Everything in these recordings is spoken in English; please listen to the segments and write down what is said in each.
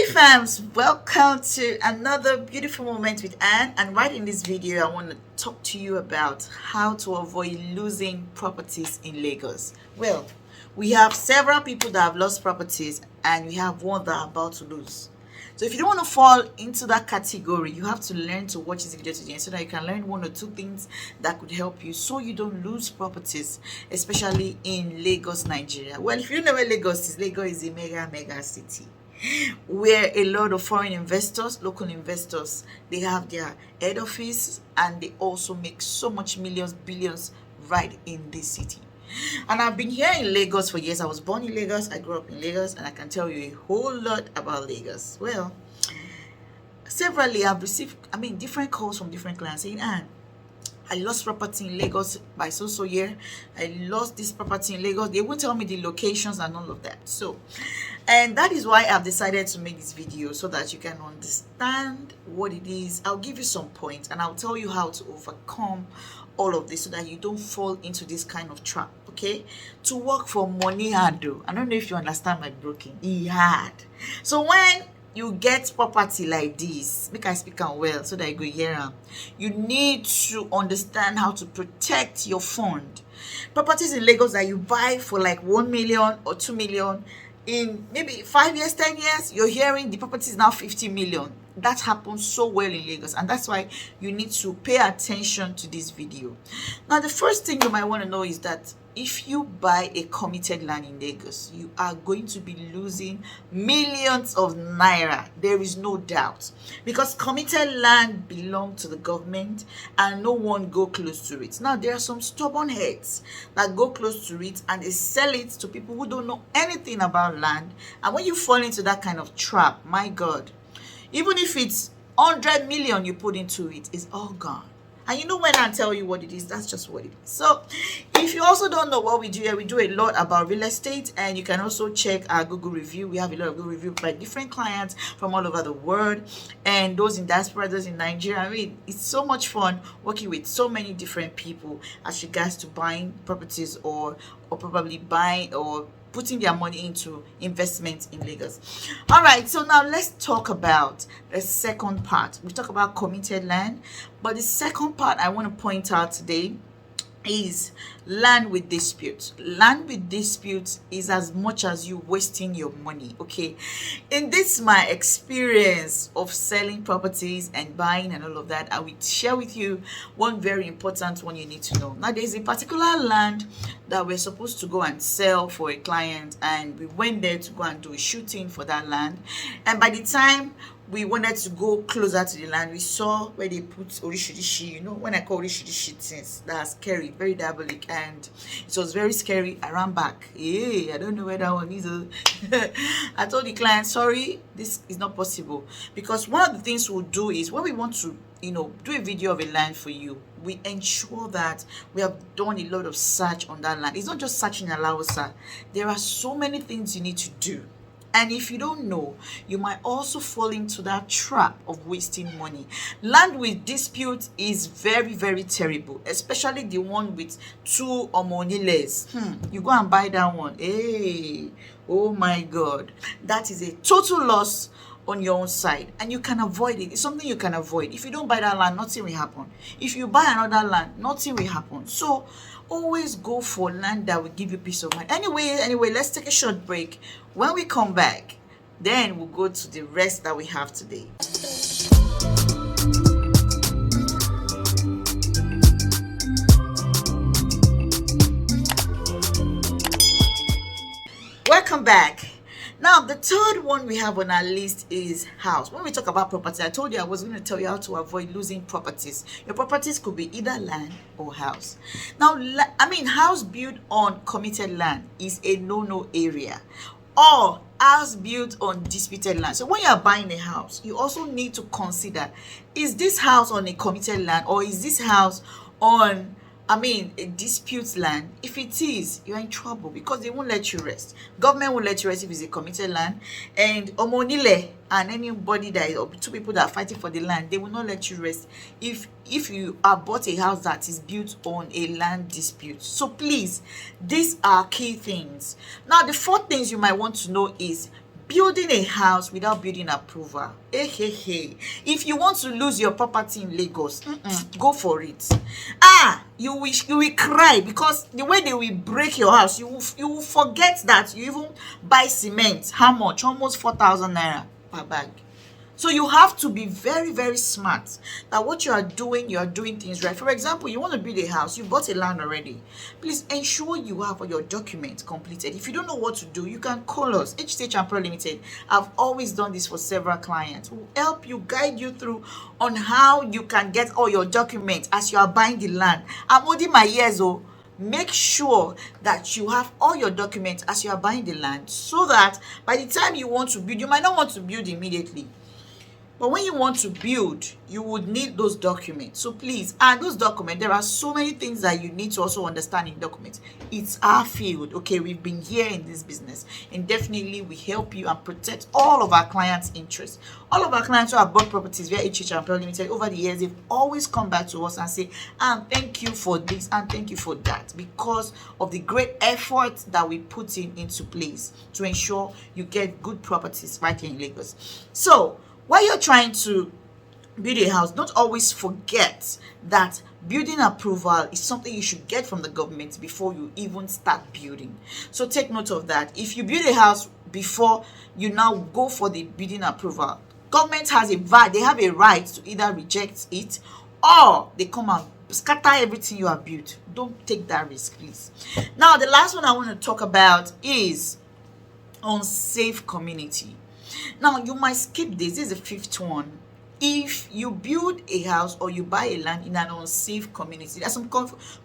Hey fams, welcome to another beautiful moment with Anne. And right in this video, I want to talk to you about how to avoid losing properties in Lagos. Well, we have several people that have lost properties and we have one that are about to lose. So if you don't want to fall into that category, you have to learn to watch this video to the end so that you can learn one or two things that could help you so you don't lose properties, especially in Lagos, Nigeria. Well, if you know where Lagos is a mega city where a lot of foreign investors, local investors, they have their head office and they also make so much millions, billions right in this city. And I've been here in Lagos for years. I was born in Lagos, I grew up in Lagos, and I can tell you a whole lot about Lagos. Well, severally I've received, different calls from different clients saying, I lost property in Lagos by so year. I lost this property in Lagos. They won't tell me the locations and all of that. So, and that is why I've decided to make this video so that you can understand what it is. I'll give you some points and I'll tell you how to overcome all of this so that you don't fall into this kind of trap. Okay, to work for money hard though. I don't know if you understand my broken. It hard. So when you get property like this, make I speak am well so that you go hear am. You need to understand how to protect your fund. Properties in Lagos that you buy for like 1 million or 2 million, in maybe 5 years, 10 years, you're hearing the property is now 50 million. That happens so well in Lagos, and that's why you need to pay attention to this video. Now, the first thing you might want to know is that if you buy a committed land in Lagos, you are going to be losing millions of naira. There is no doubt, because committed land belongs to the government and no one go close to it. Now, there are some stubborn heads that go close to it and they sell it to people who don't know anything about land. And when you fall into that kind of trap, my God, even if it's 100 million you put into it, it's all gone. And you know, when I tell you what it is, that's just what it is. So if you also don't know what we do here, we do a lot about real estate, and you can also check our Google review. We have a lot of Google review by different clients from all over the world, and those in diaspora, those in Nigeria. I mean, it's so much fun working with so many different people as regards to buying properties or probably buying or putting their money into investment in Lagos. All right, so now let's talk about the second part. We talk about committed land, but the second part I want to point out today is land with disputes. Land with disputes is as much as you wasting your money. Okay, in this my experience of selling properties and buying and all of that, I will share with you one very important one you need to know. Now, there's a particular land that we're supposed to go and sell for a client, and we went there to go and do a shooting for that land. And by the time we wanted to go closer to the land, we saw where they put orishirishi. You know, when I call orishirishi things, that's scary, very diabolic, and it was very scary. I ran back. Hey, I don't know where that one is. I told the client, sorry, this is not possible, because one of the things we'll do is when we want to, do a video of a land for you, we ensure that we have done a lot of search on that land. It's not just searching Alausa. There are so many things you need to do. And if you don't know, you might also fall into that trap of wasting money. Land with dispute is very terrible, especially the one with two or more niles. You go and buy that one. Hey, oh my God. That is a total loss on your own side, and you can avoid it. It's something you can avoid. If you don't buy that land, nothing will happen. If you buy another land, nothing will happen. So always go for land that will give you peace of mind. Anyway, let's take a short break. When we come back, then we'll go to the rest that we have today. Welcome back. Now, the third one we have on our list is house. When we talk about property, I told you I was going to tell you how to avoid losing properties. Your properties could be either land or house. Now, house built on committed land is a no-no area, or house built on disputed land. So when you are buying a house, you also need to consider, is this house on a committed land, or is this house on a dispute land? If it is, you're in trouble, because they won't let you rest. Government won't let you rest if it's a committed land, and omonile and anybody that, or two people that are fighting for the land, they will not let you rest if you are bought a house that is built on a land dispute. So please, these are key things. Now, the fourth things you might want to know is building a house without building approval. If you want to lose your property in Lagos, go for it. You will cry, because the way they will break your house, you will forget that you even buy cement. How much? Almost 4,000 naira per bag. So you have to be very, very smart that what you are doing things right. For example, you want to build a house, you bought a land already. Please ensure you have all your documents completed. If you don't know what to do, you can call us, HTH and Pro Limited. I've always done this for several clients. We'll help you, guide you through on how you can get all your documents as you are buying the land. I'm holding my ears, make sure that you have all your documents as you are buying the land, so that by the time you want to build, you might not want to build immediately. But when you want to build, you would need those documents. So please, and those documents, there are so many things that you need to also understand in documents. It's our field, okay? We've been here in this business, and definitely we help you and protect all of our clients' interests. All of our clients who have bought properties via HH and Pro Limited over the years, they've always come back to us and say, and thank you for this and thank you for that, because of the great effort that we put into place to ensure you get good properties right here in Lagos. So while you're trying to build a house, don't always forget that building approval is something you should get from the government before you even start building. So take note of that. If you build a house before you now go for the building approval, government has they have a right to either reject it, or they come and scatter everything you have built. Don't take that risk, please. Now, the last one I want to talk about is unsafe community. Now, you might skip this. This is the fifth one. If you build a house or you buy a land in an unsafe community, there are some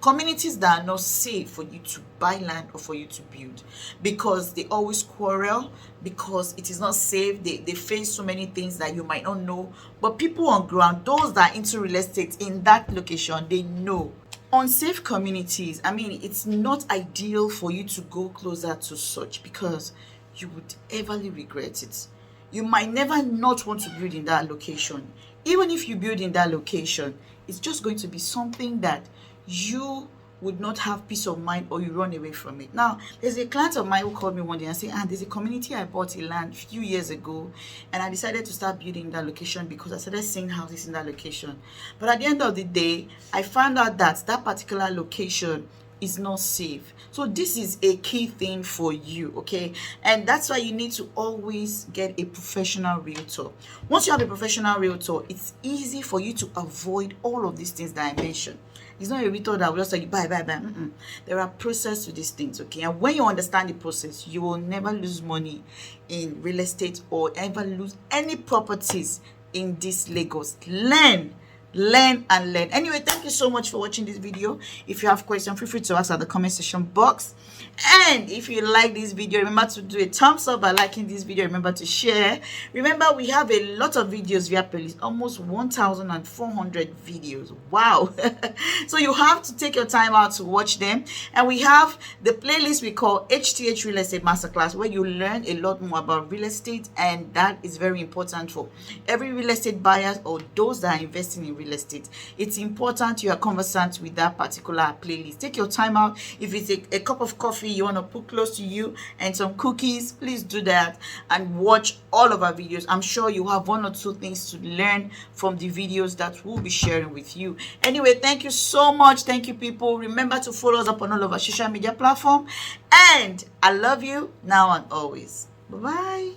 communities that are not safe for you to buy land or for you to build, because they always quarrel, because it is not safe. They face so many things that you might not know. But people on ground, those that are into real estate in that location, they know. Unsafe communities, I mean, it's not ideal for you to go closer to such, because you would everly regret it. You might never not want to build in that location. Even if you build in that location, it's just going to be something that you would not have peace of mind, or you run away from it. Now, there's a client of mine who called me one day and said, there's a community I bought a land a few years ago, and I decided to start building in that location because I started seeing houses in that location. But at the end of the day, I found out that that particular location is not safe. So this is a key thing for you, okay? And that's why you need to always get a professional realtor. Once you have a professional realtor, it's easy for you to avoid all of these things that I mentioned. It's not a realtor that will just say buy. There are processes to these things, okay? And when you understand the process, you will never lose money in real estate or ever lose any properties in this Lagos. Learn and learn. Anyway, thank you so much for watching this video. If you have questions, feel free to ask at the comment section box. And if you like this video, remember to do a thumbs up by liking this video. Remember to share. Remember, we have a lot of videos via playlist, almost 1,400 videos. Wow. So you have to take your time out to watch them. And we have the playlist we call HTH Real Estate Masterclass, where you learn a lot more about real estate, and that is very important for every real estate buyer or those that are investing in real estate. It's important you are conversant with that particular playlist. Take your time out. If it's a cup of coffee you want to put close to you and some cookies, please do that and watch all of our videos. I'm sure you have one or two things to learn from the videos that we'll be sharing with you. Anyway, thank you so much. Thank you, people. Remember to follow us up on all of our social media platforms, and I love you now and always. Bye-bye.